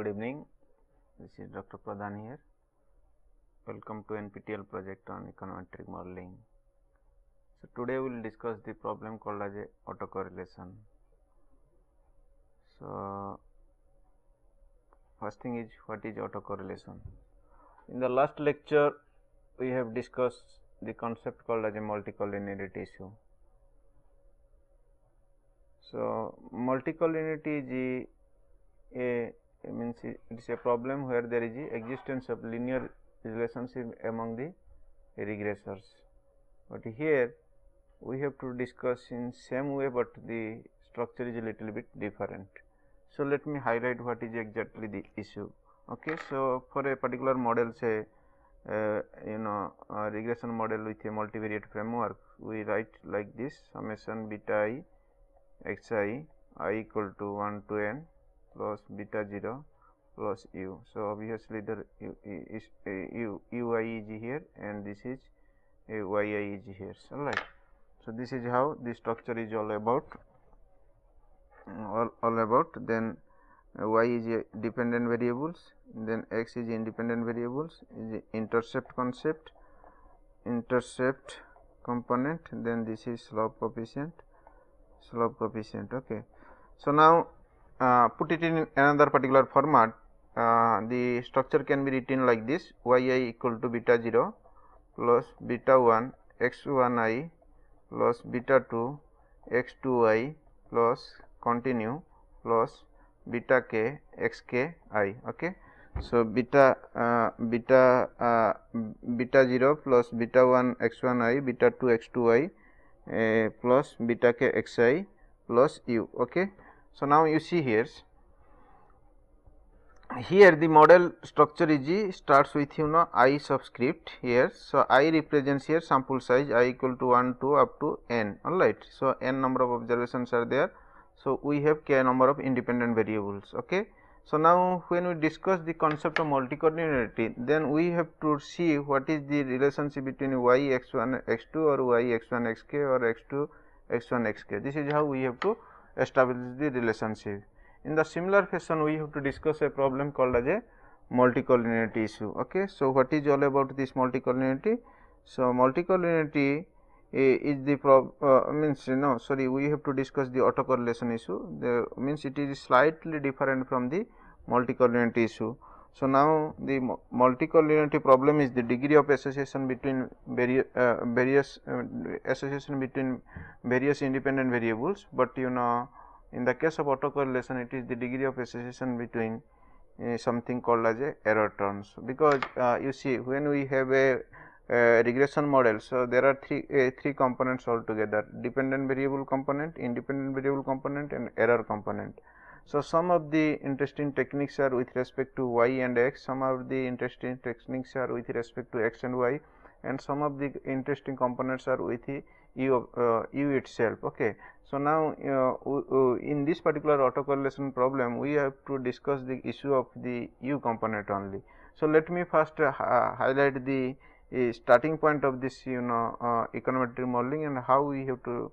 Good evening, this is Dr. Pradhan here. Welcome to NPTEL project on econometric modeling. So, today we will discuss the problem called as a autocorrelation. So, first thing is, what is autocorrelation? In the last lecture, we have discussed the concept called as a multicollinearity issue. So, multicollinearity is means it is a problem where there is the existence of linear relationship among the regressors, but here we have to discuss in same way, but the structure is a little bit different. So, let me highlight what is exactly the issue. Okay. So, for a particular model, say regression model with a multivariate framework, we write like this: summation beta I xi I equal to 1 to n plus beta 0 plus u. So, obviously, the ui is here and this is yi is here. All right. So, this is how the structure is all about. Then y is a dependent variables, then x is independent variables, is intercept component, then this is slope coefficient. Okay. So, now put it in another particular format. The structure can be written like this: yi equal to beta 0 plus beta 1 x1 I plus beta 2 x2 I plus continue plus beta k xk I. Okay. So, beta 0 plus beta 1 x1 I, beta 2 x2 I plus beta k xi plus u. Okay. So, now you see here the model structure is starts with I subscript here. So, I represents here sample size I equal to 1 to up to n. Alright. So, n number of observations are there. So, we have k number of independent variables. Okay. So, now when we discuss the concept of multicollinearity, then we have to see what is the relationship between y x1 x2 or y x1 xk or x2 x1 xk. This is how we have to establish the relationship. In the similar fashion, we have to discuss a problem called as a multicollinearity issue. Okay. So, what is all about this multicollinearity? So, multicollinearity is the we have to discuss the autocorrelation issue. The means it is slightly different from the multicollinearity issue. So, now the multicollinearity problem is the degree of association between various independent variables, but in the case of autocorrelation, it is the degree of association between something called as a error terms, because you see, when we have a regression model, so there are three components altogether: dependent variable component, independent variable component, and error component. So, some of the interesting techniques are with respect to y and x, some of the interesting techniques are with respect to x and y, and some of the interesting components are with the u itself. Okay. So, now in this particular autocorrelation problem, we have to discuss the issue of the u component only. So, let me first highlight the starting point of this econometric modeling and how we have to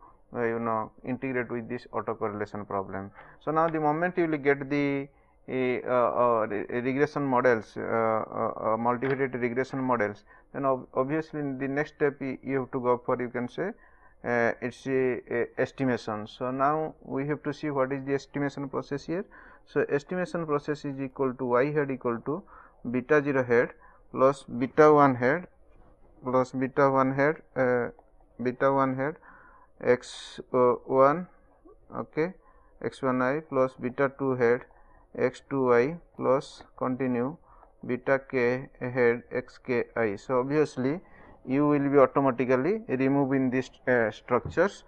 integrate with this autocorrelation problem. So, now the moment you will get the regression models, multivariate regression models, then obviously in the next step you have to go for, you can say, it's estimation. So, now we have to see what is the estimation process here. So, estimation process is equal to y head equal to beta 0 head plus beta 1 head plus beta 1 head x1 okay, x1 I plus beta 2 head x2 I plus continue beta k head xk I. So, obviously, you will be automatically removing these structures.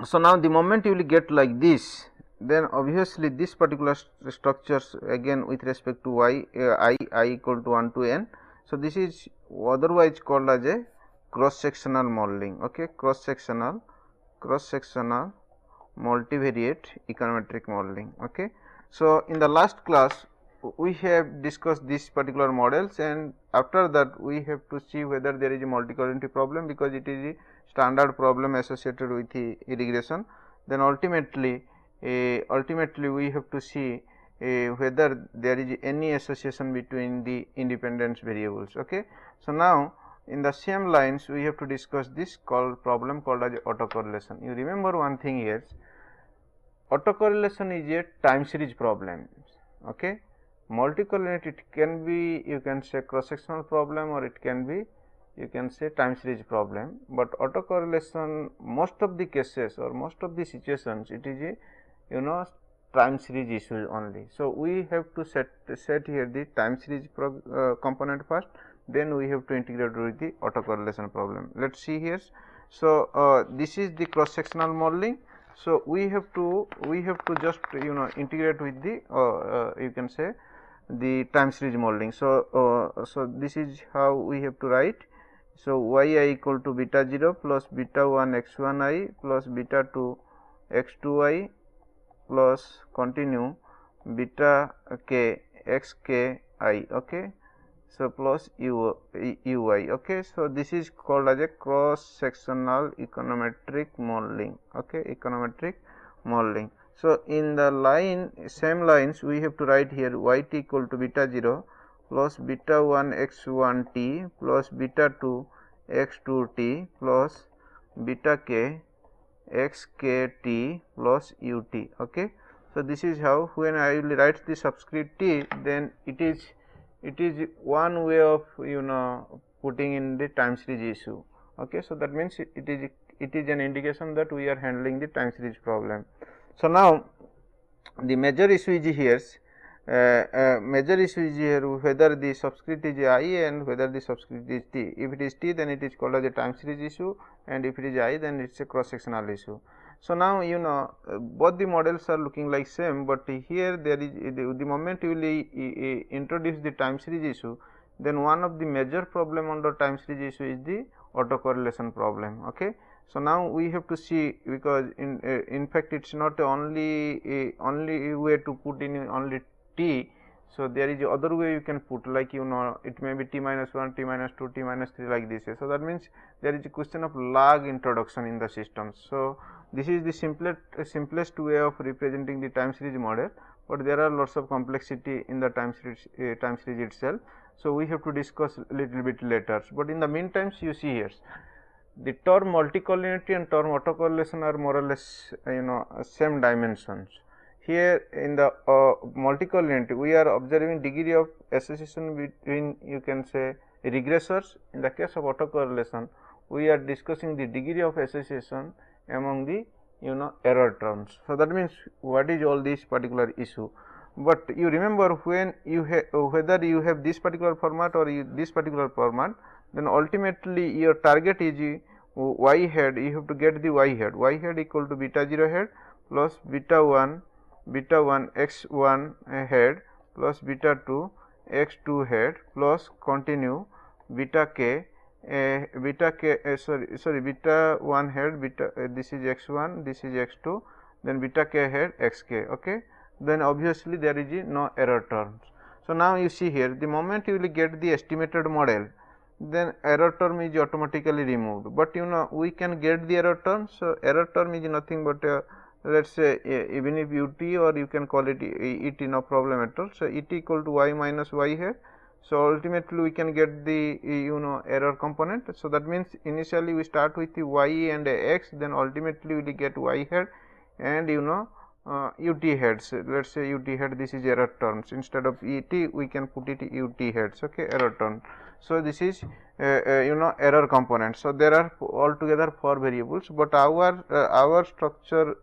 So, now the moment you will get like this, then obviously this particular structures again with respect to y I equal to 1 to n. So, this is otherwise called as a cross sectional modeling. Okay. Cross sectional multivariate econometric modeling. Okay. So, in the last class we have discussed these particular models, and after that we have to see whether there is a multicollinearity problem, because it is a standard problem associated with the regression. Then ultimately we have to see whether there is any association between the independent variables. Okay. So, now in the same lines we have to discuss this problem called as autocorrelation. You remember one thing here, autocorrelation is a time series problem. Okay. Multicollinearity, it can be, you can say, cross sectional problem, or it can be, you can say, time series problem, but autocorrelation, most of the cases or most of the situations, it is a time series issue only. So, we have to set here the time series component first, then we have to integrate with the autocorrelation problem. Let us see here. So, this is the cross sectional modeling. So, we have to just integrate with the you can say the time series modeling. So, so this is how we have to write. So, y I equal to beta 0 plus beta 1 x 1 I plus beta 2 x 2 I plus continue beta k x k I. Okay. So, plus u I. Okay. So, this is called as a cross sectional econometric modeling. Okay. Econometric modeling. So, in the line, same lines, we have to write here y t equal to beta 0 plus beta 1 x 1 t plus beta 2 x 2 t plus beta k x k t plus u t. Okay. So, this is how, when I will write the subscript t, then it is one way of putting in the time series issue. Okay. So, that means it is an indication that we are handling the time series problem. So, now the major issue is here, whether the subscript is I and whether the subscript is t. If it is t, then it is called as a time series issue, and if it is I, then it is a cross sectional issue. So, now both the models are looking like same, but here there is the moment you will introduce the time series issue, then one of the major problem under time series issue is the autocorrelation problem. Okay. So, now we have to see, because in fact it is not only way to put in only t. So, there is other way you can put, like it may be t minus 1, t minus 2, t minus 3, like this. So, that means there is a question of lag introduction in the system. So, this is the simplest way of representing the time series model, but there are lots of complexity in the time series itself. So, we have to discuss a little bit later, but in the meantime you see here, the term multicollinearity and term autocorrelation are more or less same dimensions. Here in the multicollinearity, we are observing degree of association between, you can say, regressors. In the case of autocorrelation, we are discussing the degree of association among the error terms. So, that means what is all this particular issue. But you remember, when you whether you have this particular format or this particular format, then ultimately your target is y head. You have to get the y head equal to beta 0 head plus beta 1 x 1 head plus beta 2 x 2 head plus continue beta k beta 1 head, beta this is x 1, this is x 2, then beta k head x k. Okay. Then obviously there is no error terms. So, now you see here, the moment you will get the estimated model, then error term is automatically removed, but we can get the error term. So, error term is nothing but let us say even if ut, or you can call it et, no problem at all. So, et equal to y minus y head. So, ultimately we can get the error component. So, that means initially we start with the y and x, then ultimately we will get y head and ut heads. Let us say ut head, this is error terms, instead of et we can put it ut heads. Okay, error term. So, this is error component. So, there are altogether 4 variables, but our structure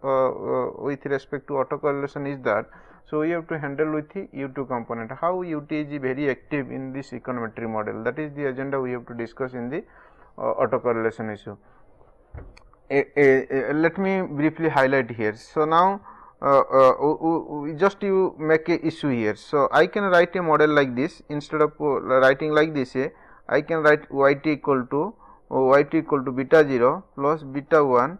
with respect to autocorrelation is that, so we have to handle with the u2 component. How ut is very active in this econometric model, that is the agenda we have to discuss in the autocorrelation issue. Let me briefly highlight here. So, now just you make a issue here. So, I can write a model like this, instead of writing like this, I can write yt equal to beta 0 plus beta 1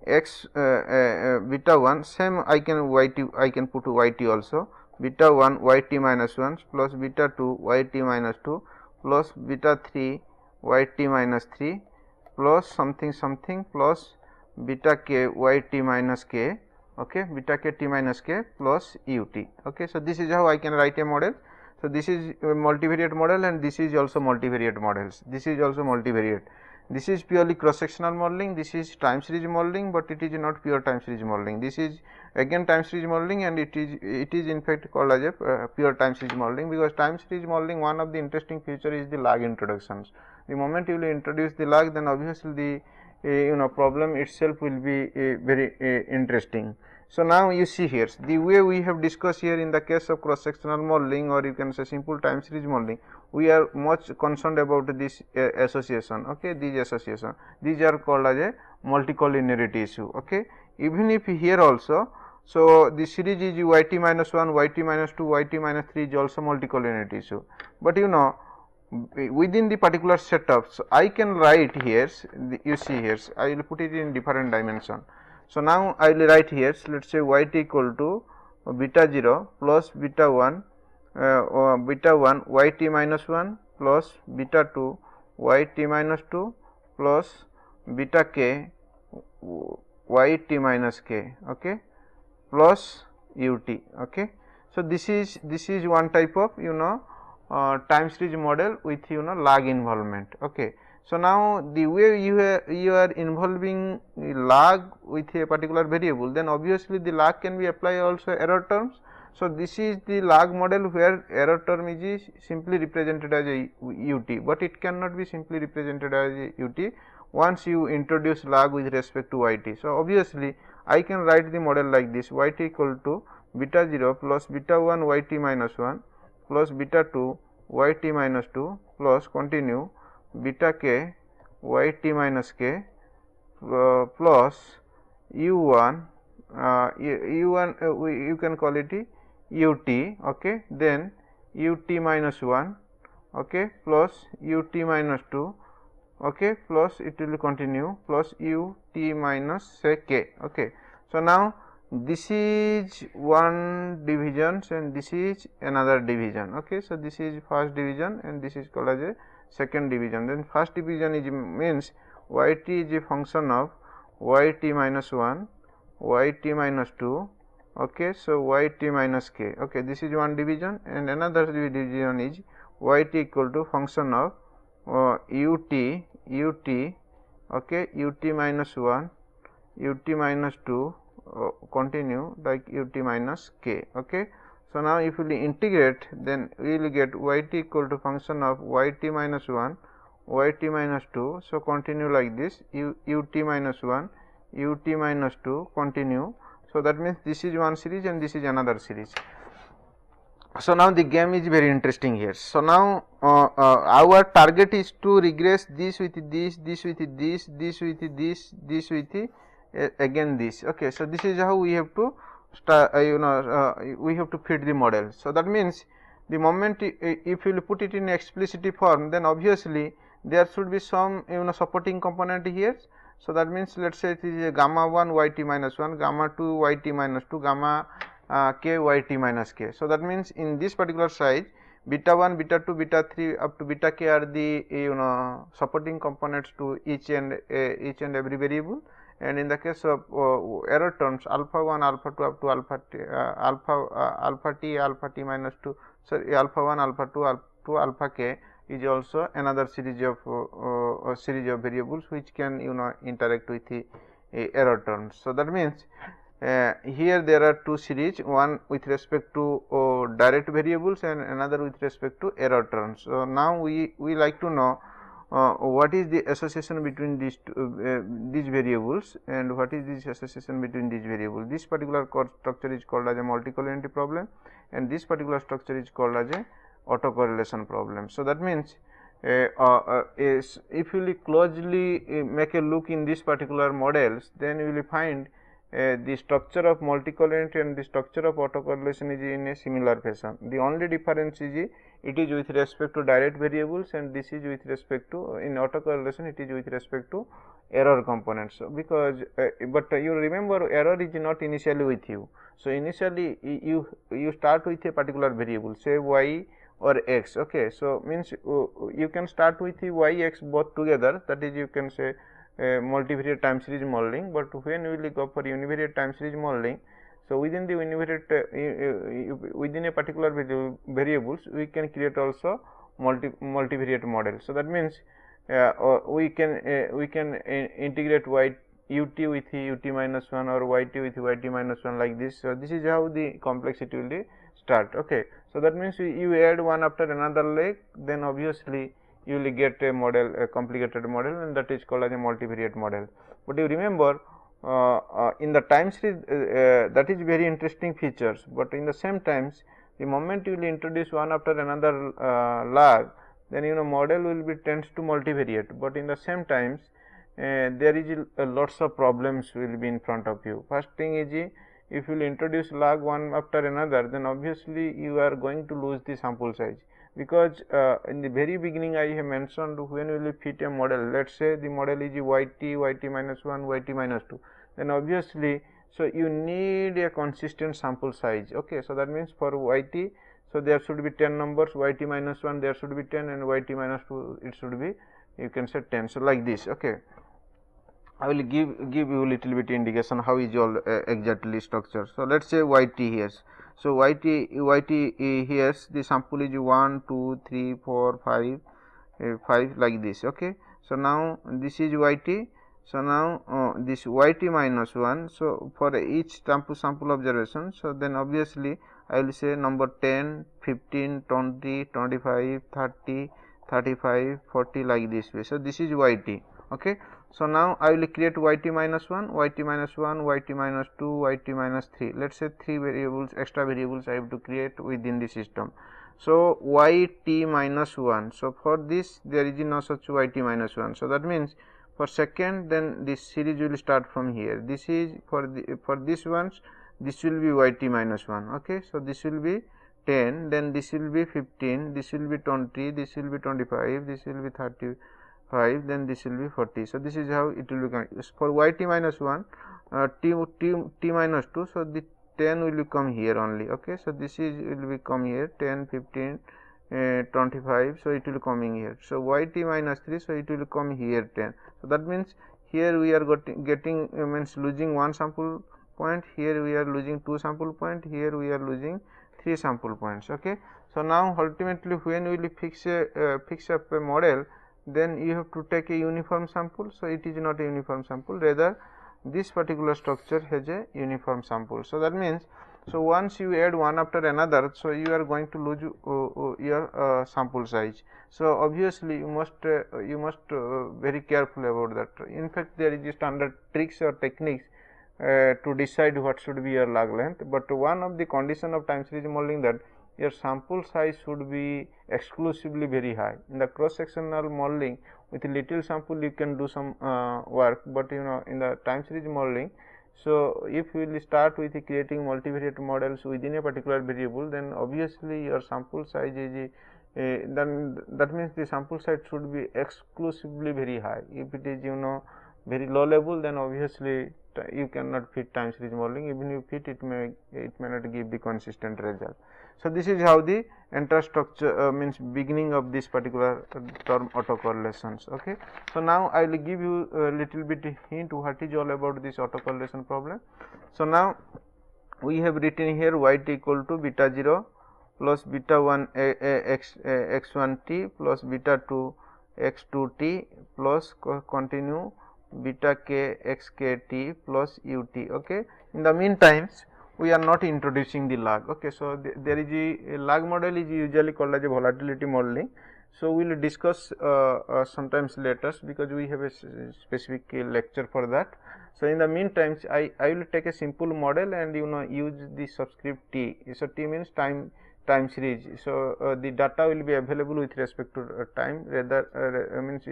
x beta 1, same I can put yt also, beta 1 yt minus 1 plus beta 2 yt minus 2 plus beta 3 yt minus 3 plus something plus beta k yt minus k okay, beta k t minus k plus ut. Okay, so this is how I can write a model. So this is a multivariate model, and this is also multivariate models. This is also multivariate. This is purely cross sectional modeling. This is time series modeling, but it is not pure time series modeling. This is again time series modeling, and it is in fact called as a pure time series modeling, because time series modeling, one of the interesting feature is the lag introductions. The moment you will introduce the lag, then obviously the problem itself will be very interesting. So now you see here the way we have discussed here in the case of cross sectional modeling, or you can say simple time series modeling, we are much concerned about this association. Okay, these association, these are called as a multicollinearity issue. Okay, even if here also, so the series is yt minus 1, yt minus 2, yt minus 3 is also multicollinearity issue, but within the particular setup, so I can write here, you see here, I will put it in different dimension. So now I will write here, so let us say yt equal to beta 0 plus beta 1 yt minus 1 plus beta 2 yt minus 2 plus beta k yt minus k, okay, plus ut. Okay, so this is one type of time series model with lag involvement. Okay, so now the way you are involving lag with a particular variable, then obviously the lag can be applied also error terms. So this is the lag model where error term is simply represented as a ut, but it cannot be simply represented as a ut once you introduce lag with respect to yt. So obviously I can write the model like this: yt equal to beta 0 plus beta 1 yt minus 1 plus beta 2 yt minus 2 plus continue beta k yt minus k plus u1 you can call it ut, okay, then ut minus 1, okay, plus ut minus 2, okay, plus it will continue plus ut minus say k. Okay, so now this is one division and this is another division. Okay, so this is first division and this is called as a second division. Then first division is means yt is a function of yt minus 1, yt minus 2, okay, so yt minus k. Okay, this is one division, and another division is yt equal to function of ut, okay, ut minus 1, ut minus 2, continue like ut minus k. Okay, so now if we integrate, then we will get yt equal to function of yt minus 1, yt minus 2, so continue like this ut minus 1, ut minus 2, continue. So that means this is one series and this is another series. So now the game is very interesting here. So now our target is to regress this with this, this with this, this with this, this with again this. Okay, so this is how we have to start, we have to fit the model. So that means the moment if you put it in explicit form, then obviously there should be some supporting component here. So that means let us say it is a gamma 1 yt minus 1, gamma 2 yt minus 2, gamma k yt minus k. So that means in this particular size, beta 1, beta 2, beta 3 up to beta k are the supporting components to each and every variable. And in the case of error terms, alpha 1, alpha 2 up to alpha t, alpha t minus 2, sorry, alpha 1, alpha 2 up to alpha k is also another series of variables which can interact with the error terms. So that means here there are two series, one with respect to direct variables and another with respect to error terms. So now we like to know what is the association between these these variables and what is this association between these variables. This particular structure is called as a multicollinearity problem, and this particular structure is called as a autocorrelation problem. So that means if you will closely make a look in this particular models, then you will find the structure of multicollinearity and the structure of autocorrelation is in a similar fashion. The only difference is it is with respect to direct variables, and this is with respect to, in autocorrelation it is with respect to error components. So because but you remember, error is not initially with you. So initially you start with a particular variable, say y or x. Okay, so means you can start with the y x both together, that is you can say multivariate time series modeling, but when we will go for univariate time series modeling, so within the univariate within a particular variables we can create also multivariate model. So that means we can integrate ut with ut minus 1 or yt with yt minus 1 like this. So this is how the complexity will start. Okay, so that means you add one after another leg, then obviously you will get a model, a complicated model, and that is called as a multivariate model. But you remember in the time series that is very interesting features, but in the same times the moment you will introduce one after another lag, then model will be tends to multivariate, but in the same times there is lots of problems will be in front of you. First thing is, if you will introduce lag one after another, then obviously you are going to lose the sample size, because in the very beginning I have mentioned when we will fit a model, let us say the model is yt minus 1, yt minus 2, then obviously so you need a consistent sample size. Okay, so that means for yt, so there should be 10 numbers, yt minus 1 there should be 10, and yt minus 2 it should be, you can say 10. So like this. Okay, I will give you little bit indication how is all exactly structure. So let us say yt here. So yt here the sample is 1, 2, 3, 4, 5, 5 like this. Okay, so now this is yt. So now this yt minus 1. So for each sample observation, so then obviously I will say number 10, 15, 20, 25, 30, 35, 40 like this way. So this is yt. Okay, so now I will create yt minus 1, yt minus 1, yt minus 2, yt minus 3. Let us say 3 variables, extra variables I have to create within the system. So yt minus 1. So for this there is no such yt minus 1. So that means for second, then this series will start from here. This is for this ones, this will be yt minus 1. Okay, so this will be 10, then this will be 15, this will be 20, this will be 25, this will be 35, then this will be 40. So this is how it will become. For yt minus 1, t minus 2, so the 10 will come here only. Okay, so this is will become here 10, 15, 25, so it will coming here. So yt minus 3, so it will come here 10. So that means here we are getting means losing one sample point, here we are losing 2 sample point, here we are losing 3 sample points. Okay, so now ultimately when we will fix up a model, then you have to take a uniform sample. So it is not a uniform sample, rather this particular structure has a uniform sample. So that means, so once you add one after another, so you are going to lose your sample size. So obviously you must very careful about that. In fact, there is a standard tricks or techniques to decide what should be your lag length, but one of the condition of time series modeling that your sample size should be exclusively very high. In the cross sectional modeling with little sample you can do some work, but in the time series modeling, so if we will start with creating multivariate models within a particular variable, then obviously your sample size is then that means the sample size should be exclusively very high. If it is very low level, then obviously you cannot fit time series modeling. Even you fit, it may not give the consistent result. So this is how the entire structure means beginning of this particular term autocorrelations. Okay, so now I will give you a little bit hint what is all about this autocorrelation problem. So now we have written here yt equal to beta 0 plus beta 1 x1 t plus beta 2 x2 t plus continue beta k x k t plus ut. Okay, in the meantime we are not introducing the lag. Okay, so there is a lag model is usually called as a volatility modeling. So we will discuss sometimes later, because we have a specific lecture for that. So in the meantime I will take a simple model and use the subscript t. So t means time series. So the data will be available with respect to time, rather means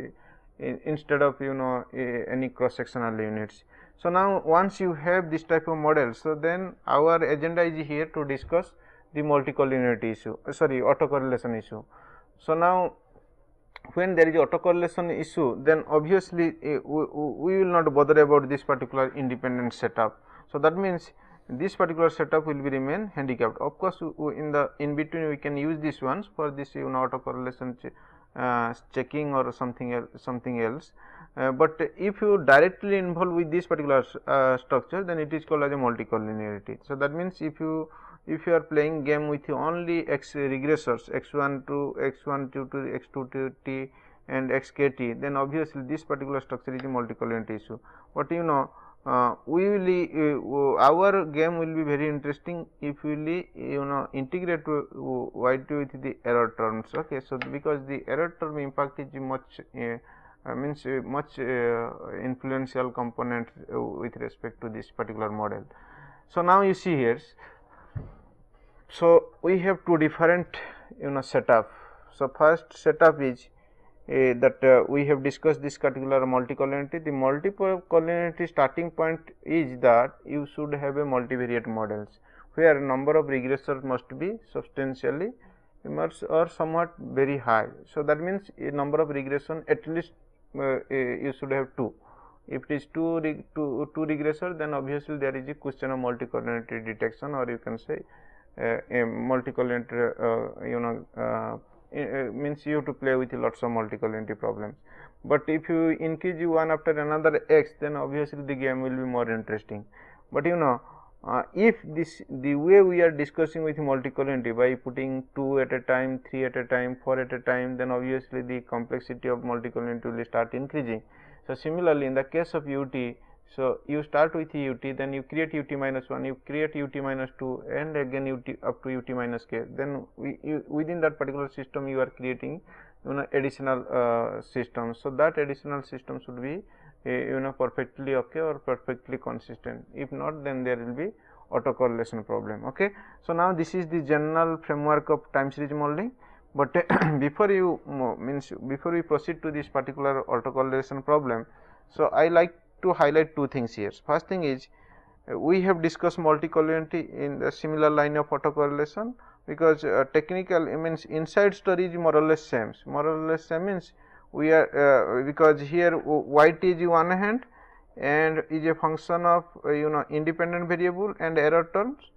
instead of any cross sectional units. So now once you have this type of model, so then our agenda is here to discuss the multicollinearity issue, autocorrelation issue. So now when there is autocorrelation issue, then obviously we will not bother about this particular independent setup. So that means this particular setup will be remain handicapped. Of course, in between we can use these ones for this autocorrelation checking or something else. But if you directly involve with this particular structure, then it is called as a multicollinearity. So that means if you are playing game with only x regressors x1 to x1 to x2 to t and xkt, then obviously this particular structure is a multicollinearity issue. But you know, we will our game will be very interesting if we will integrate yt with the error terms. Okay, so because the error term impact is much much influential component with respect to this particular model. So now you see here, so we have two different setup. So first setup is that we have discussed this particular multicollinearity. The multicollinearity starting point is that you should have a multivariate models where number of regressors must be substantially immense or somewhat very high. So that means a number of regression at least you should have 2. If it is 2 regressor, then obviously there is a question of multicollinearity detection, or you can say a multicollinearity means you have to play with lots of multicollinearity problems. But if you increase one after another x, then obviously the game will be more interesting. But if the way we are discussing with multicollinearity by putting 2 at a time, 3 at a time, 4 at a time, then obviously the complexity of multicollinearity will start increasing. So similarly, in the case of UT, so you start with UT, then you create UT minus 1, you create UT minus 2, and again UT up to UT minus k. Then within that particular system you are creating additional systems. So that additional system should be perfectly okay or perfectly consistent. If not, then there will be autocorrelation problem. Okay. So now this is the general framework of time series modeling. But before we proceed to this particular autocorrelation problem, so I like to highlight two things here. First thing is we have discussed multicollinearity in the similar line of autocorrelation, because technical means inside story is more or less same. More or less same means we are because here yt is one hand and is a function of independent variable and error terms,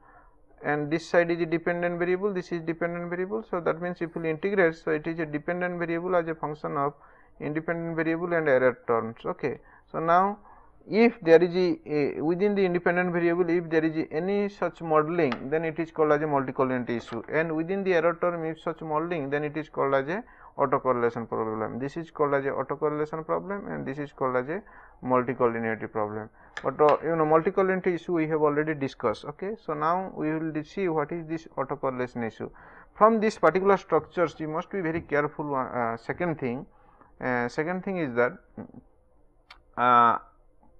and this side is a dependent variable, this is dependent variable. So that means if you integrate, so it is a dependent variable as a function of independent variable and error terms. Okay. So now if there is a within the independent variable, if there is any such modeling, then it is called as a multicollinearity issue, and within the error term if such modeling, then it is called as a autocorrelation problem. This is called as a autocorrelation problem, and this is called as a multicollinearity problem. But multicollinearity issue we have already discussed. Okay. So now we will see what is this autocorrelation issue. From this particular structures you must be very careful. Second thing is that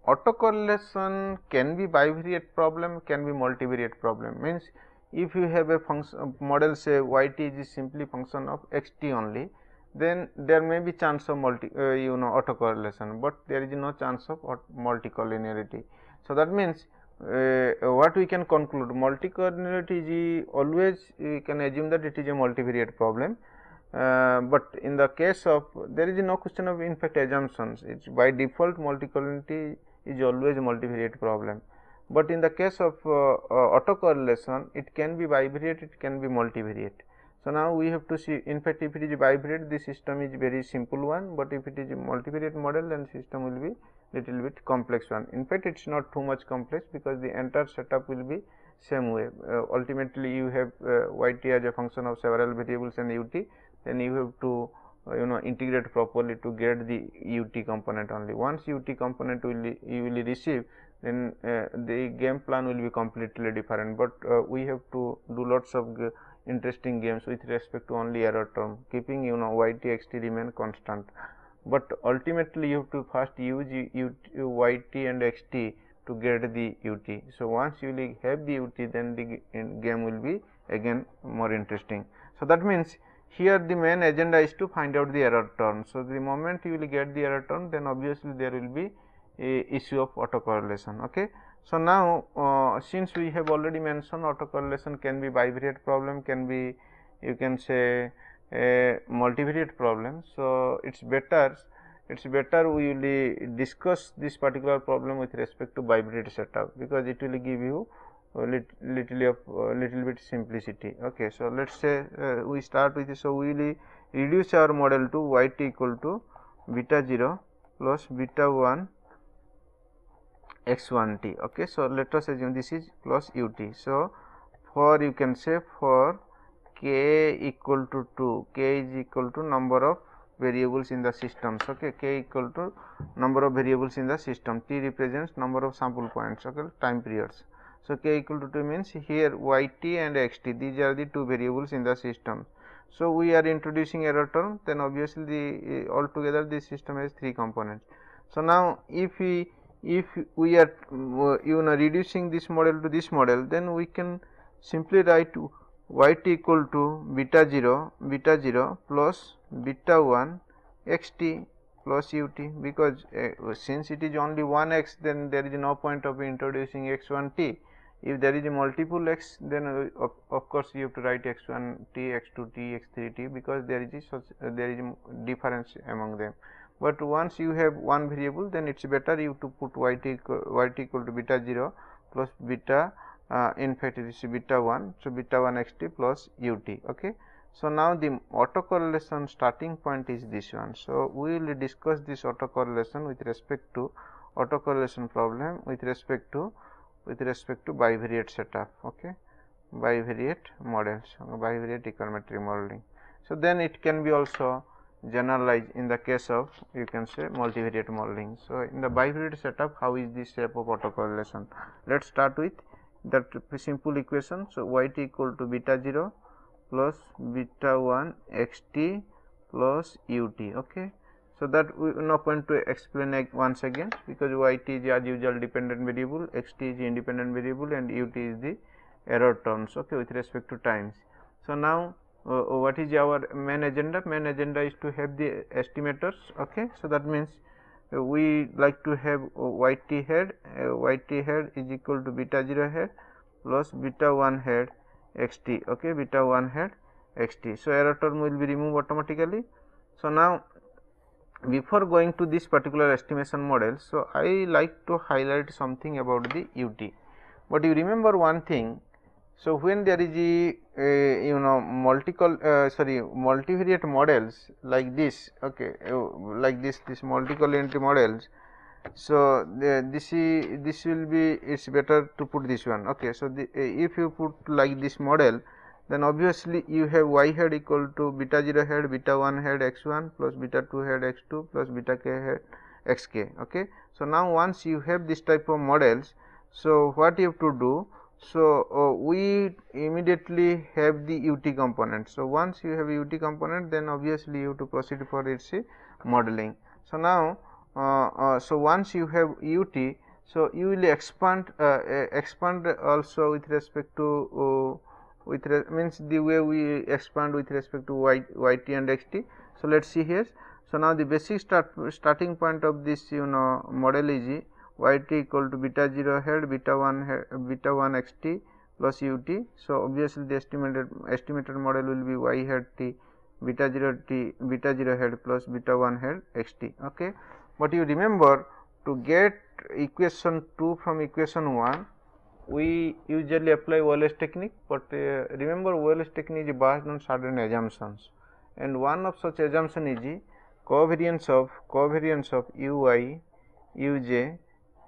autocorrelation can be bivariate problem, can be multivariate problem. Means if you have a function model, say yt is simply function of xt only, then there may be chance of autocorrelation, but there is no chance of multicollinearity. So that means what we can conclude, multicollinearity is always we can assume that it is a multivariate problem. But in the case of, there is no question of in fact assumptions, it's by default multicollinearity is always a multivariate problem. But in the case of autocorrelation, it can be bivariate, it can be multivariate. So now we have to see, in fact if it is bivariate, the system is very simple one, but if it is a multivariate model, then system will be little bit complex one. In fact it is not too much complex, because the entire setup will be same way. Ultimately you have yt as a function of several variables and ut, then you have to integrate properly to get the ut component only. Once ut component you will receive, then the game plan will be completely different. But we have to do lots of interesting games with respect to only error term, keeping yt xt remain constant. But ultimately you have to first use yt and xt to get the ut. So once you will have the ut, then the game will be again more interesting. So that means here the main agenda is to find out the error term. So the moment you will get the error term, then obviously there will be a issue of autocorrelation. Okay. So now since we have already mentioned autocorrelation can be bivariate problem, can be you can say a multivariate problem. So it's better we will discuss this particular problem with respect to bivariate setup, because it will give you little bit simplicity. Okay. So let's say we start with this. So we will reduce our model to yt equal to beta 0 plus beta 1 x1t. Okay, so let us assume this is plus ut. So for you can say for k equal to 2, k is equal to number of variables in the systems. Okay, k equal to number of variables in the system, t represents number of sample points. Okay, time periods. So k equal to 2 means here yt and xt, these are the two variables in the system. So we are introducing error term, then obviously the altogether this system has 3 components. So now if we are reducing this model to this model, then we can simply write yt equal to beta 0 plus beta 1 xt plus ut, because since it is only one x, then there is no point of introducing x1t. If there is a multiple x, then of course you have to write x1t, x2t, x3t, because there is a difference among them. But once you have one variable, then it is better you to put yt equal to beta 0 plus beta in fact it is beta 1. So beta 1 xt plus ut. Okay. So now the autocorrelation starting point is this one. So we will discuss this autocorrelation with respect to autocorrelation problem with respect to bivariate setup. Okay, bivariate models, bivariate econometric modeling. So then it can be also generalized in the case of you can say multivariate modeling. So in the bivariate setup, how is this shape of autocorrelation? Let's start with that simple equation. So yt equal to beta 0 plus beta 1 xt plus ut. Okay, so that we no point to explain once again, because yt is as usual dependent variable, xt is independent variable, and ut is the error terms. Okay, with respect to times. So now what is our main agenda? Main agenda is to have the estimators. Okay, so that means we like to have yt head is equal to beta 0 head plus beta 1 head xt. Okay, beta 1 head xt. So error term will be removed automatically. So now before going to this particular estimation model, so I like to highlight something about the ut. But you remember one thing. So when there is a multivariate models like this, okay, like this multicollinearity models. So this will be, it's better to put this one. Okay, so if you put like this model, then obviously you have y head equal to beta 0 head beta 1 head x1 plus beta 2 head x2 plus beta k head xk. Okay, so now once you have this type of models, so what you have to do? So we immediately have the ut component. So once you have ut component, then obviously you have to proceed for its modeling. So now so once you have ut, so you will expand also with respect to means the way we expand with respect to yt and xt. So let's see here. So now the basic starting point of this model is yt equal to beta 0 head beta 1 xt plus ut. So obviously the estimated model will be y head t beta 0 head plus beta 1 head xt. Okay, but you remember, to get equation 2 from equation 1, we usually apply Wallace technique, but remember Wallace technique is based on certain assumptions, and one of such assumption is covariance of ui uj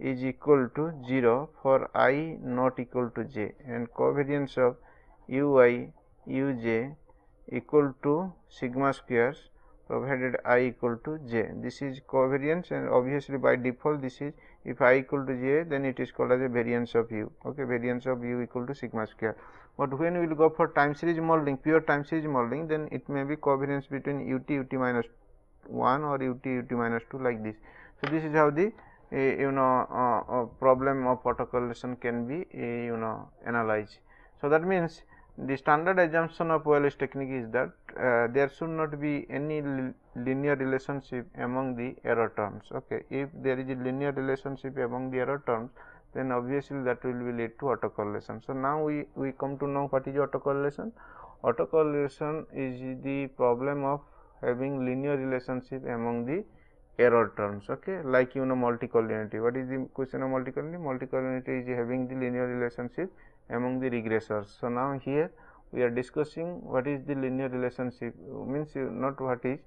is equal to 0 for I not equal to j, and covariance of ui uj equal to sigma squares provided I equal to j. This is covariance, and obviously by default this is, if I equal to j, then it is called as a variance of u. Okay, variance of u equal to sigma square. But when we will go for time series modeling, pure time series modeling, then it may be covariance between ut minus 1 or ut minus 2, like this. So this is how the problem of autocorrelation can be analyzed. So that means the standard assumption of Wallace technique is that there should not be any linear relationship among the error terms. Okay, if there is a linear relationship among the error terms, then obviously that will be lead to autocorrelation. So now we come to know what is autocorrelation. Autocorrelation is the problem of having linear relationship among the error terms. Okay, like multicollinearity. What is the question of multicollinearity? Multicollinearity is having the linear relationship among the regressors. So now here we are discussing what is the linear relationship, means not what is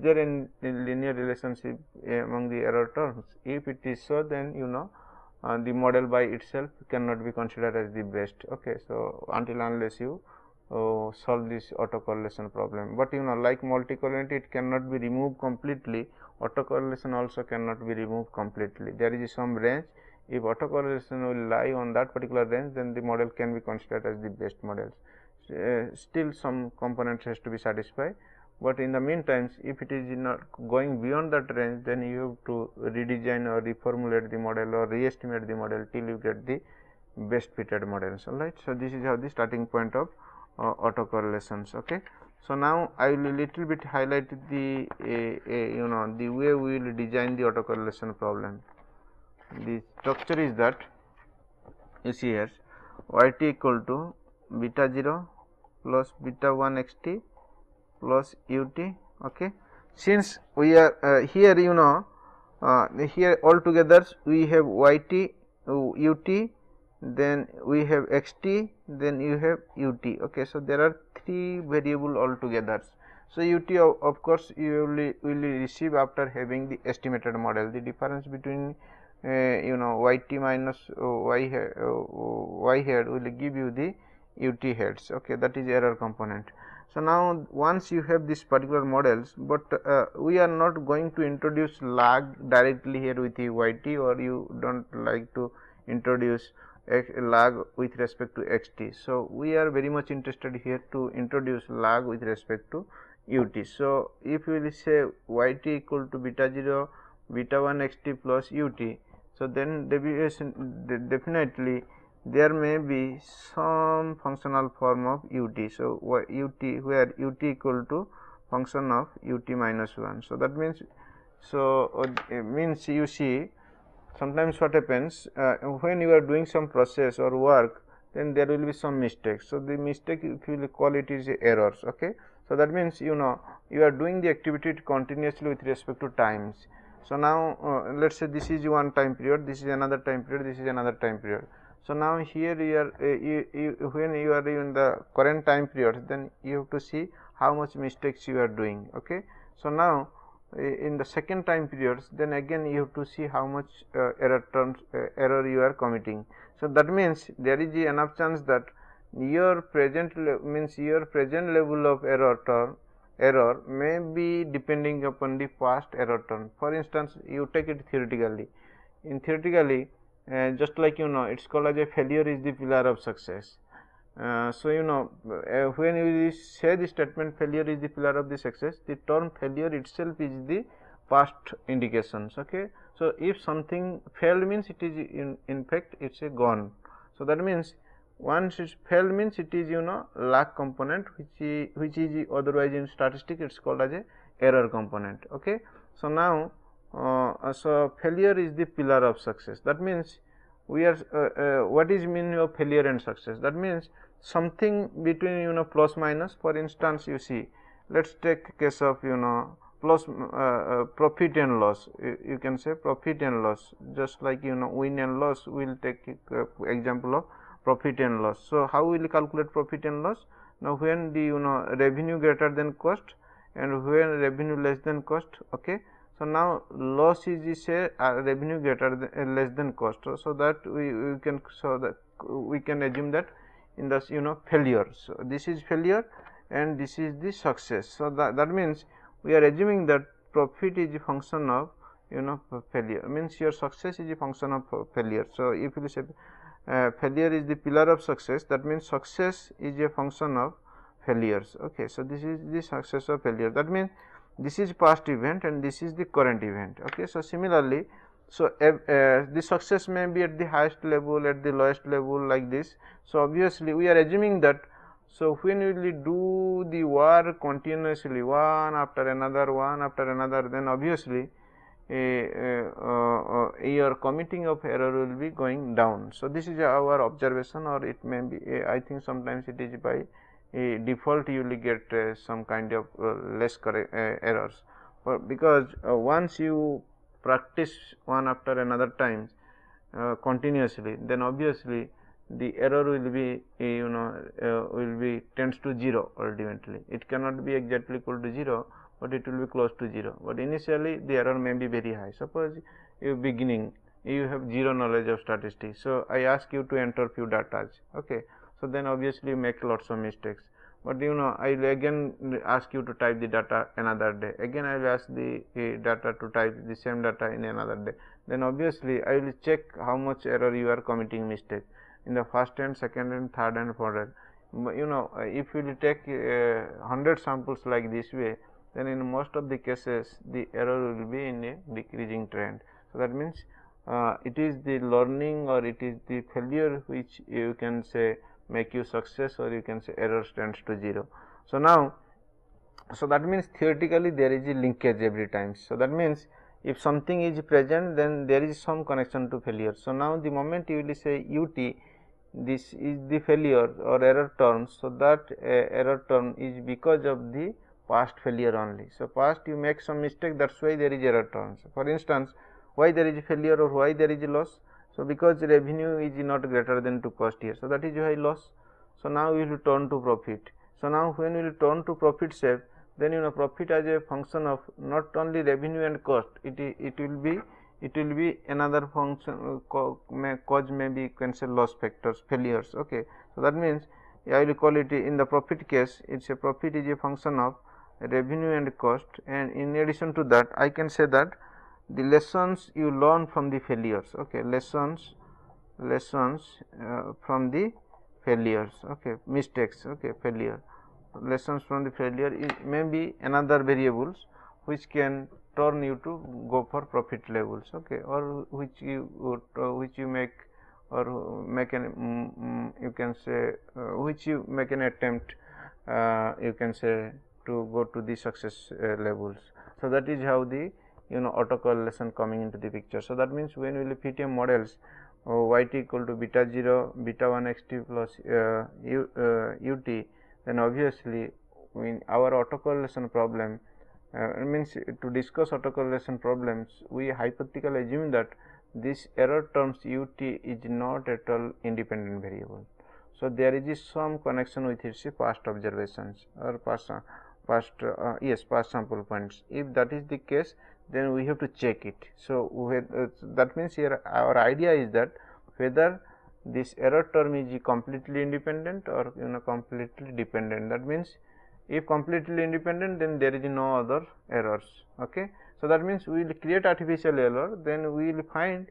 there any linear relationship among the error terms. If it is so, then the model by itself cannot be considered as the best. Okay, so until unless you solve this autocorrelation problem, but like multi-collinearity, it cannot be removed completely. Autocorrelation also cannot be removed completely. There is some range. If autocorrelation will lie on that particular range, then the model can be considered as the best models. Still some components has to be satisfied, but in the meantime, if it is not going beyond that range, then you have to redesign or reformulate the model or re-estimate the model till you get the best fitted models. Alright, so this is how the starting point of autocorrelations. Okay, so now I will little bit highlight the the way we will design the autocorrelation problem. The structure is that you see here yt equal to beta 0 plus beta 1 xt plus ut. Okay, since we are here here altogether we have yt, ut, then we have xt, then you have ut. Okay, so there are 3 variable altogether. So ut of course you will receive after having the estimated model. The difference between yt minus y head will give you the ut heads. Okay, that is error component. So now once you have this particular models, but we are not going to introduce lag directly here with the yt, or you don't like to introduce lag with respect to xt. So we are very much interested here to introduce lag with respect to ut. So if we will say yt equal to beta 0 beta 1 xt plus ut, so then definitely there may be some functional form of ut. So ut, where ut equal to function of ut minus 1. So that means, means you see sometimes what happens when you are doing some process or work, then there will be some mistakes. So the mistake, if you will call it, is errors. Okay, so that means you are doing the activity continuously with respect to times. So now let us say this is one time period, this is another time period, this is another time period. So now here you are when you are in the current time period, then you have to see how much mistakes you are doing. Okay, so now in the second time periods, then again you have to see how much error you are committing. So that means there is enough chance that your present level of error may be depending upon the past error term. For instance, you take it theoretically. In theoretically, just like it's called as a failure is the pillar of success. So when you say the statement failure is the pillar of the success, the term failure itself is the past indications. Okay, so if something failed means it is in fact it's a gone. So that means once it failed means it is lag component, which is otherwise in statistics it's called as a error component. Okay, so now so failure is the pillar of success. That means we are what is meaning of failure and success? That means something between plus minus. For instance, you see, let's take case of plus profit and loss. You can say profit and loss, just like win and loss. We'll take example of profit and loss. So how will you calculate profit and loss? Now when the revenue greater than cost and when revenue less than cost. Okay, so now loss is say revenue greater than less than cost. So that we can assume that in the failure. So this is failure and this is the success. So that means we are assuming that profit is a function of failure, means your success is a function of failure. So if you say failure is the pillar of success, that means success is a function of failures. Okay, so this is the success of failure. That means this is past event and this is the current event. Okay, so similarly, so the success may be at the highest level, at the lowest level, like this. So obviously we are assuming that, so when we will do the work continuously, one after another, then obviously your committing of error will be going down. So this is our observation, or it may be I think sometimes it is by default you will get some kind of less errors, because once you practice one after another times continuously, then obviously the error will be will be tends to 0 ultimately. It cannot be exactly equal to 0, but it will be close to 0, but initially the error may be very high. Suppose you beginning you have 0 knowledge of statistics, so I ask you to enter few data, okay, so then obviously you make lots of mistakes, but I will again ask you to type the data another day, again I will ask the data to type the same data in another day, then obviously I will check how much error you are committing mistake in the first and second and third and fourth. If you will take 100 samples like this way, then in most of the cases the error will be in a decreasing trend. So that means it is the learning or it is the failure which you can say make you success, or you can say error tends to 0. So now, so that means theoretically there is a linkage every time. So that means if something is present, then there is some connection to failure. So now the moment you will say ut, this is the failure or error term, so that error term is because of the past failure only. So past you make some mistake, that's why there is error terms. For instance, why there is a failure or why there is a loss? So because revenue is not greater than to cost here, so that is why loss. So now we will turn to profit. So now when we will turn to profit shape, then profit as a function of not only revenue and cost, it will be another function, cause maybe you can say loss factors, failures, okay. So that means I will call it in the profit case, it's a profit is a function of revenue and cost, and in addition to that I can say that the lessons you learn from the failures, okay, lessons from the failures, okay, mistakes, okay, failure, lessons from the failure is maybe another variables which can turn you to go for profit levels, okay, or which you make or make an you can say which you make an attempt you can say to go to the success levels. So that is how the autocorrelation coming into the picture. So that means when we will fit a models yt equal to beta 0 beta 1 xt plus ut, then obviously in our autocorrelation problem means to discuss autocorrelation problems, we hypothetically assume that this error terms ut is not at all independent variable. So there is some connection with its past observations or past sample points. If that is the case, then we have to check it. So that means here our idea is that whether this error term is completely independent or completely dependent. That means if completely independent, then there is no other errors, okay. So that means we will create artificial error, then we will find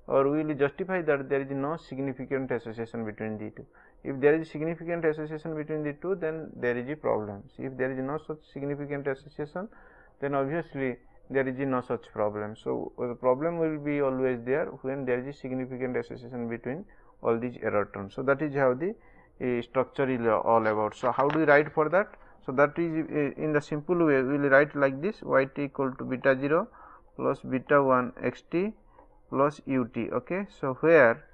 or we will justify that there is no significant association between the two. If there is significant association between the two, then there is a problem. If there is no such significant association, then obviously there is no such problem. So the problem will be always there when there is a significant association between all these error terms. So that is how the structure is all about. So how do we write for that? So that is in the simple way we will write like this: yt equal to beta 0 plus beta 1 xt plus ut, okay. So where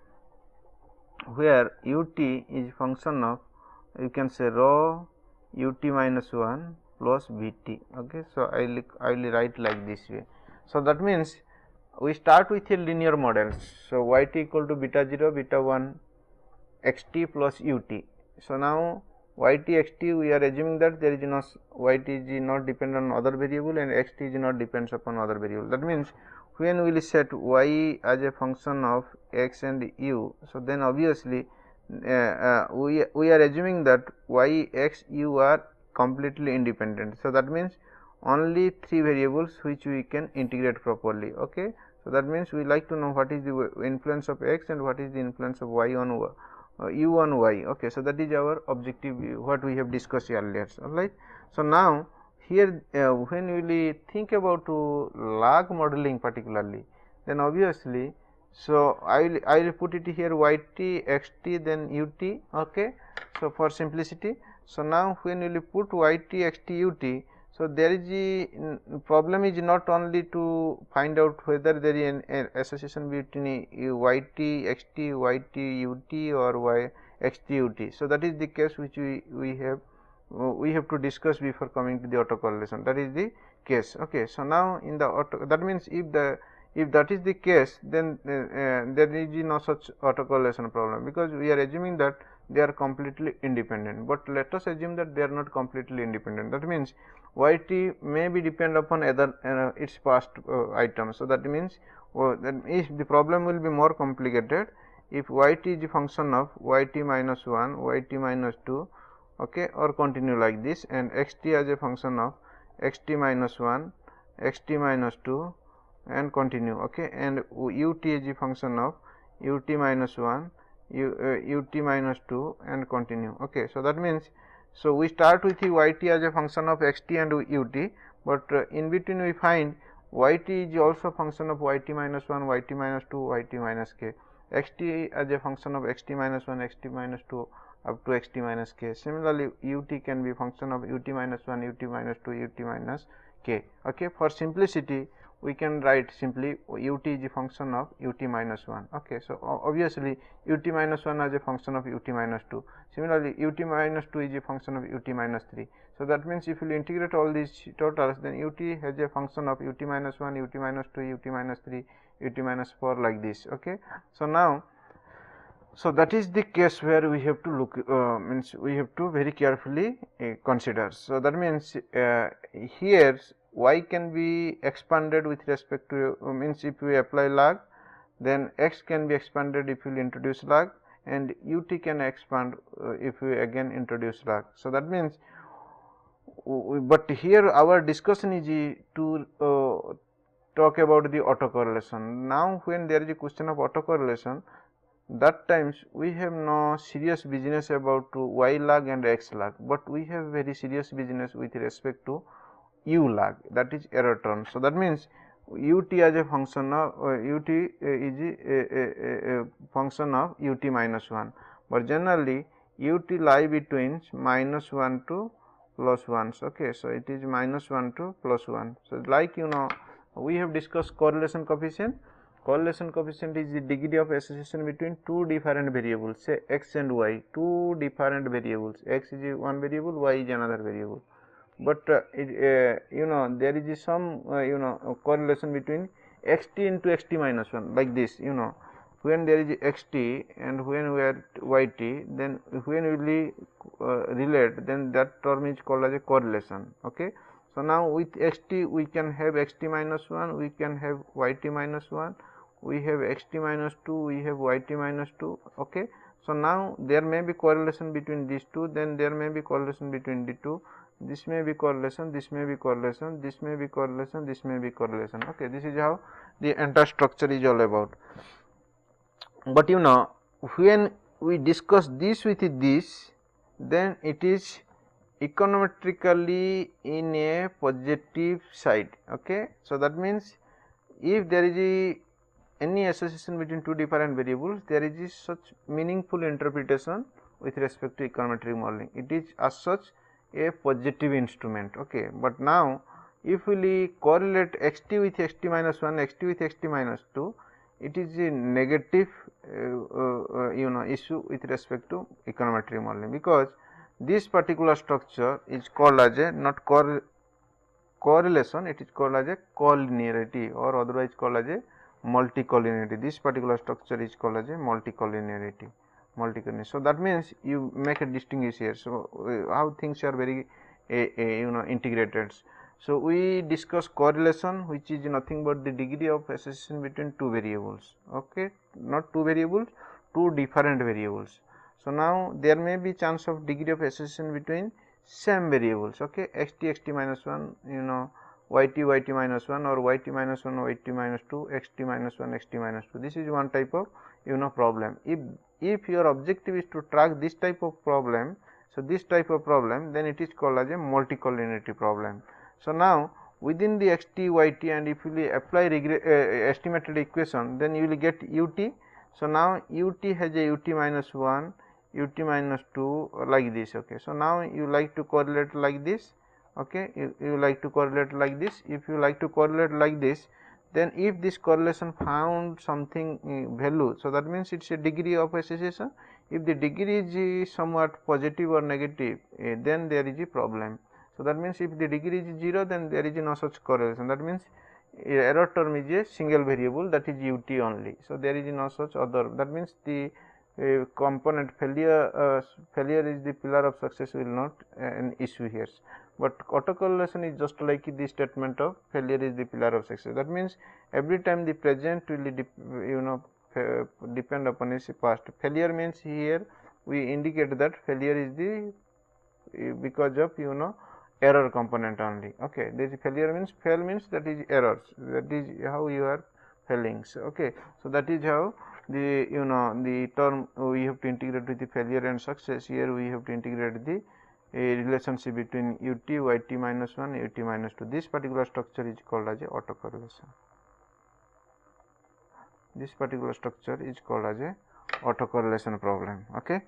ut is function of, you can say, rho ut minus 1 plus bt, okay. So I will write like this way. So that means we start with a linear model. So yt equal to beta 0 beta 1 xt plus ut. So now yt xt we are assuming that there is no yt is not dependent on other variable and xt is not depends upon other variable. That means when we will set y as a function of x and u, so then obviously we are assuming that y, x, u are completely independent. So that means only 3 variables which we can integrate properly, okay. So that means we like to know what is the influence of x and what is the influence of y on u on y, okay. So that is our objective, what we have discussed earlier, alright. So now here when we will think about log modeling particularly, then obviously, so I will put it here yt xt then ut, okay. So for simplicity, so now when we will put yt xt ut, so there is a problem is not only to find out whether there is an association between yt xt yt ut or y xt ut. So that is the case which we have to discuss before coming to the autocorrelation. That is the case, okay. So now in the that means if If that is the case, then there is no such autocorrelation problem, because we are assuming that they are completely independent. But let us assume that they are not completely independent. That means yt may be depend upon other its past items. So that means then if the problem will be more complicated, if yt is a function of yt minus 1, yt minus 2, okay, or continue like this, and xt as a function of xt minus 1, xt minus 2, and continue, okay, and ut is a function of ut minus 1, ut minus 2, and continue, okay. So that means, so we start with yt as a function of xt and ut, but in between we find yt is also function of yt minus 1, yt minus 2, yt minus k, xt as a function of xt minus 1, xt minus 2, up to xt minus k. Similarly, ut can be function of ut minus 1, ut minus 2, ut minus k, okay. For simplicity, we can write simply ut is a function of ut minus 1, okay. So obviously ut minus 1 as a function of ut minus 2. Similarly, ut minus 2 is a function of ut minus 3. So that means if you integrate all these totals, then ut has a function of ut minus 1, ut minus 2, ut minus 3, ut minus 4, like this, okay. So now, so that is the case where we have to look, means we have to very carefully consider. So that means here y can be expanded with respect to, means if we apply log, then x can be expanded if we introduce log, and ut can expand if we again introduce log. So that means, but here our discussion is to talk about the autocorrelation. Now when there is a question of autocorrelation, that times we have no serious business about y log and x log, but we have very serious business with respect to u log, that is error term. So that means ut as a function of ut is a function of ut minus 1, but generally ut lie between minus 1 to plus 1, okay. So it is minus 1 to plus 1. So like we have discussed correlation coefficient. Correlation coefficient is the degree of association between two different variables, say x and y, two different variables, x is one variable, y is another variable, but there is some correlation between xt into xt minus 1, like this, when there is xt and when we are yt, then when we relate, then that term is called as a correlation, okay. So now with xt we can have xt minus 1, we can have yt minus 1, we have xt minus 2, we have yt minus 2, okay. So now there may be correlation between these two, then there may be correlation between the two, this may be correlation, this may be correlation, this may be correlation, this may be correlation, okay. This is how the entire structure is all about. But when we discuss this with this, then it is econometrically in a positive side, okay. So that means if there is any association between two different variables, there is such meaningful interpretation with respect to econometric modeling. It is as such a positive instrument, okay. But now if we correlate xt with xt minus 1, xt with xt minus 2, it is a negative issue with respect to econometric modeling, because this particular structure is called as a not correlation, it is called as a collinearity, or otherwise called as a multicollinearity. This particular structure is called as a multicollinearity. So that means you make a distinguish here. So how things are very integrated. So we discuss correlation, which is nothing but the degree of association between two variables, okay, not two variables, two different variables. So now there may be chance of degree of association between same variables, okay, xt minus 1, yt minus 1, or yt minus 1, yt minus 2, xt minus 1, xt minus 2. This is one type of problem. If your objective is to track this type of problem, so this type of problem, then it is called as a multicollinearity problem. So now within the xt, yt, and if you apply estimated equation, then you will get ut. So now ut has a ut minus 1, ut minus 2, like this, okay. So now you like to correlate like this, okay, you like to correlate like this. If you like to correlate like this, then if this correlation found something value, so that means it is a degree of association. If the degree is somewhat positive or negative, then there is a problem. So that means if the degree is 0, then there is no such correlation. That means error term is a single variable, that is ut only. So there is no such other, that means the component failure is the pillar of success will not an issue here. But autocorrelation is just like the statement of failure is the pillar of success. That means every time the present will depend upon its past. Failure means here we indicate that failure is the because of error component only. Okay, this failure means fail means that is errors, that is how you are failing. So okay, so that is how the the term we have to integrate with the failure and success. Here we have to integrate the relationship between ut yt minus 1 ut minus 2. This particular structure is called as a autocorrelation. This particular structure is called as a autocorrelation problem. Okay,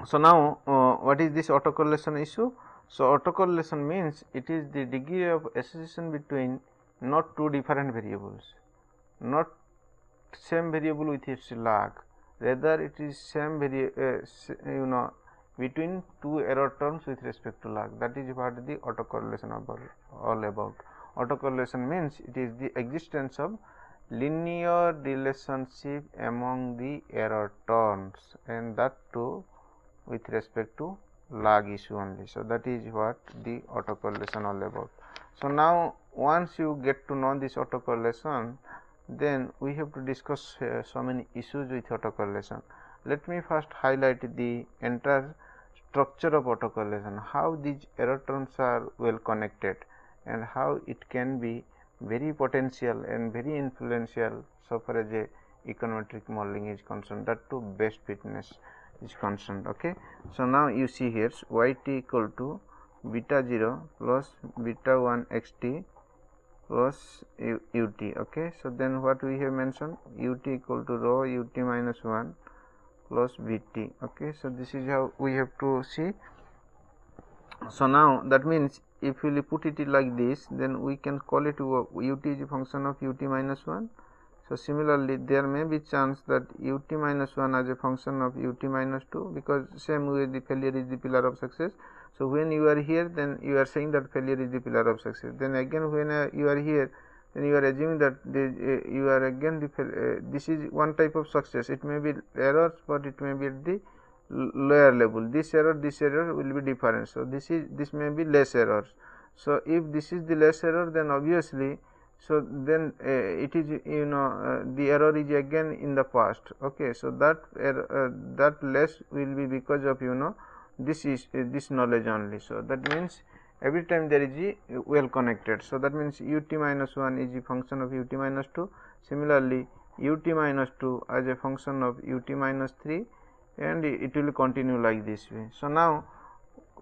so now what is this autocorrelation issue? So autocorrelation means it is the degree of association between not two different variables, not same variable with its lag, rather it is same between two error terms with respect to lag. That is what the autocorrelation all about. Autocorrelation means it is the existence of linear relationship among the error terms, and that too with respect to lag issue only. So that is what the autocorrelation all about. So now once you get to know this autocorrelation, then we have to discuss so many issues with autocorrelation. Let me first highlight the entire structure of autocorrelation, how these error terms are well connected, and how it can be very potential and very influential so far as a econometric modeling is concerned, that too best fitness is concerned. Okay, so now you see here yt equal to beta 0 plus beta 1 xt plus ut. Okay, so then what we have mentioned, ut equal to rho ut minus 1 plus vt. Okay, so this is how we have to see. So now that means if we put it like this, then we can call it ut is a function of ut minus 1. So similarly there may be chance that ut minus 1 as a function of ut minus 2, because same way the failure is the pillar of success. So when you are here, then you are saying that failure is the pillar of success. Then again when you are here, then you are assuming that you are again this is one type of success. It may be errors, but it may be at the lower level. This error will be different. So this may be less errors. So if this is the less error, then obviously, so then it is the error is again in the past. Okay, so that that less will be because of this is this knowledge only. So that means every time there is a well connected. So that means ut minus 1 is a function of ut minus 2. Similarly ut minus 2 as a function of ut minus 3, and it will continue like this way. So now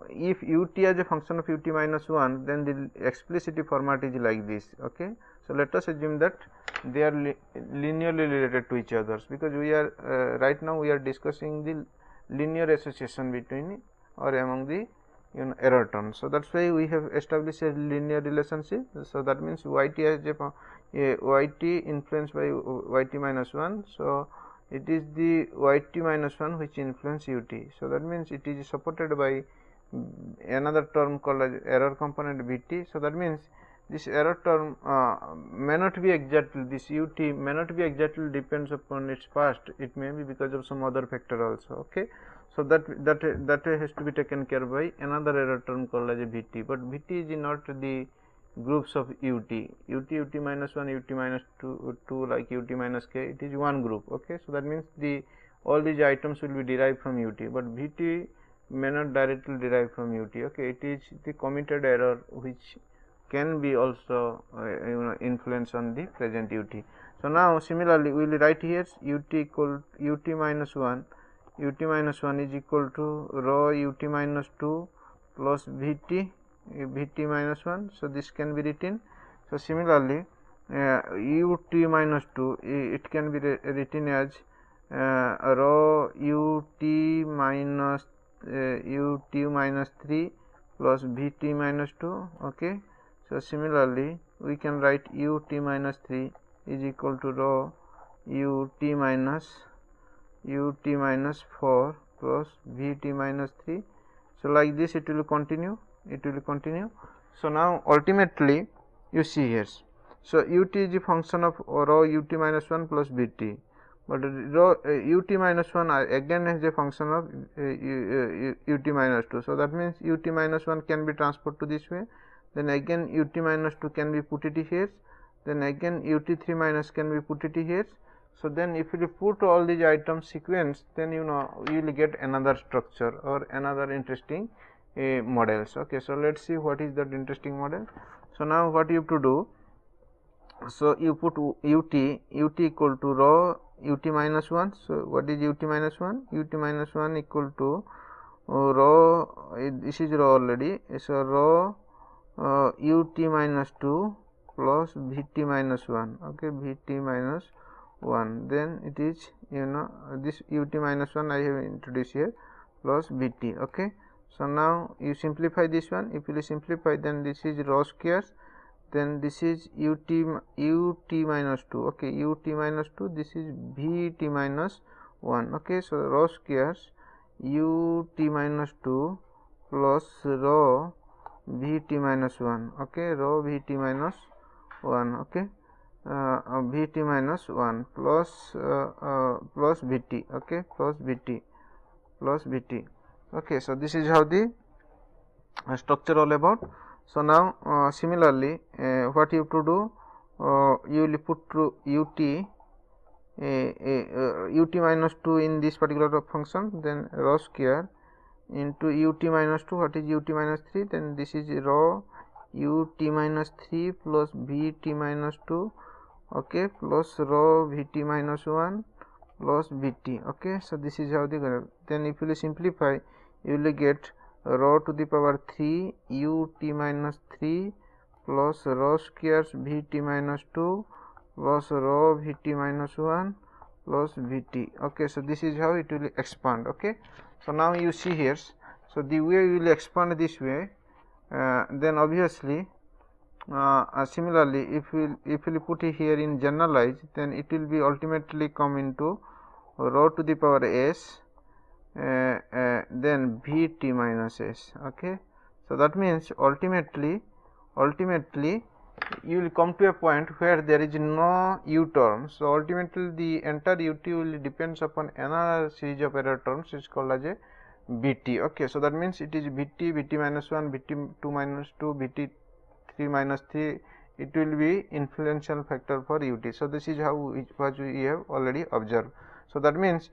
if ut as a function of ut minus 1, then the explicit format is like this. Okay, so let us assume that they are linearly related to each others, because we are right now we are discussing the linear association between or among the error terms. So that's why we have established a linear relationship. So that means yt as a yt influenced by yt minus 1. So it is the yt minus 1 which influence ut. So that means it is supported by another term called as error component vt. So that means this error term may not be exactly, this ut may not be exactly depends upon its past. It may be because of some other factor also. Okay, so that has to be taken care by another error term called as a vt. But vt is not the groups of ut minus 1, ut minus 2 like ut minus k, it is one group. Okay, so that means the all these items will be derived from ut, but vt may not directly derive from ut. Okay, it is the committed error which can be also influence on the present ut. So now similarly we will write here ut equal ut minus 1 is equal to rho ut minus 2 plus vt minus 1. So this can be written. So similarly ut minus 2 it can be written as rho ut minus 3 plus vt minus 2. Okay, so similarly we can write ut minus 3 is equal to rho ut minus 4 plus vt minus 3. So like this it will continue. So now ultimately you see here, So ut is the function of rho ut minus 1 plus bt, but rho ut minus 1 again is a function of ut minus 2. So that means ut minus 1 can be transferred to this way, then again ut minus 2 can be put it here, then again ut3 minus can be put it here. So then if you put all these items sequence, then you will get another structure or another interesting models. Okay, so let's see what is that interesting model. So now what you have to do, so you put ut equal to rho ut minus 1. So what is ut minus 1? Ut minus 1 equal to rho, this is rho already, so rho ut minus 2 plus vt minus 1. Okay, vt minus 1, then it is this ut minus 1 I have introduced here plus vt. Okay, so now you simplify this one. If you simplify, then this is rho square, then this is ut minus 2. Okay, ut minus 2, this is vt minus 1. Okay, so rho squares ut minus 2 plus rho vt minus 1. Okay, rho vt minus 1. Okay, vt minus 1 plus plus vt. Okay, plus vt. Okay, so this is how the structure all about. So now similarly what you have to do, you will put ut ut minus 2 in this particular function, then rho square into ut minus 2. What is ut minus 3? Then this is rho ut minus 3 plus vt minus 2. Okay, plus rho vt minus 1 plus vt. Okay, so this is how the, then if you simplify, you will get rho to the power 3 ut minus 3 plus rho squares vt minus 2 plus rho vt minus 1 plus vt. Okay, so this is how it will expand. Okay, so now you see here, so the way you will expand this way, then obviously similarly if we put it here in generalize, then it will be ultimately come into rho to the power s then vt minus s. Okay, so that means ultimately you will come to a point where there is no u term. So ultimately the entire ut will depends upon another series of error terms, is called as a bt. Okay, so that means it is vt minus 1, vt2 minus 2, vt3 minus 3. It will be influential factor for ut. So this is how what we have already observed. So that means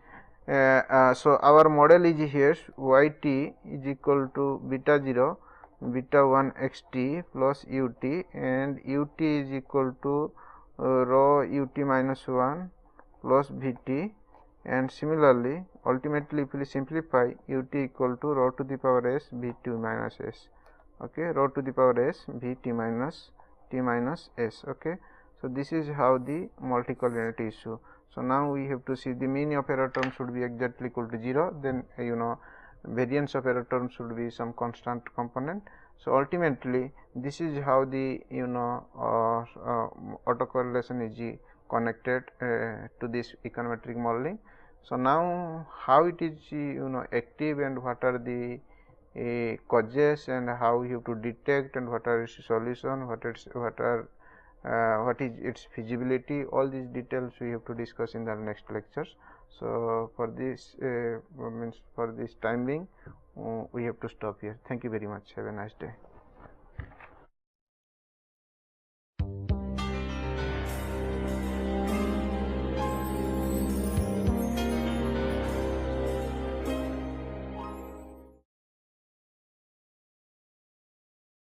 so our model is here, yt is equal to beta 0 beta 1 xt plus ut, and ut is equal to rho ut minus 1 plus vt, and similarly ultimately if we simplify, ut equal to rho to the power s vt minus s. Okay, rho to the power s vt minus t minus s. Okay, so this is how the multicollinearity issue. So now we have to see the mean of error term should be exactly equal to 0, then variance of error term should be some constant component. So ultimately this is how the autocorrelation is connected to this econometric modeling. So now how it is active, and what are the causes, and how you have to detect, and what are its solution, what is its feasibility, all these details we have to discuss in the next lectures. So for this means for this time being we have to stop here. Thank you very much. Have a nice day.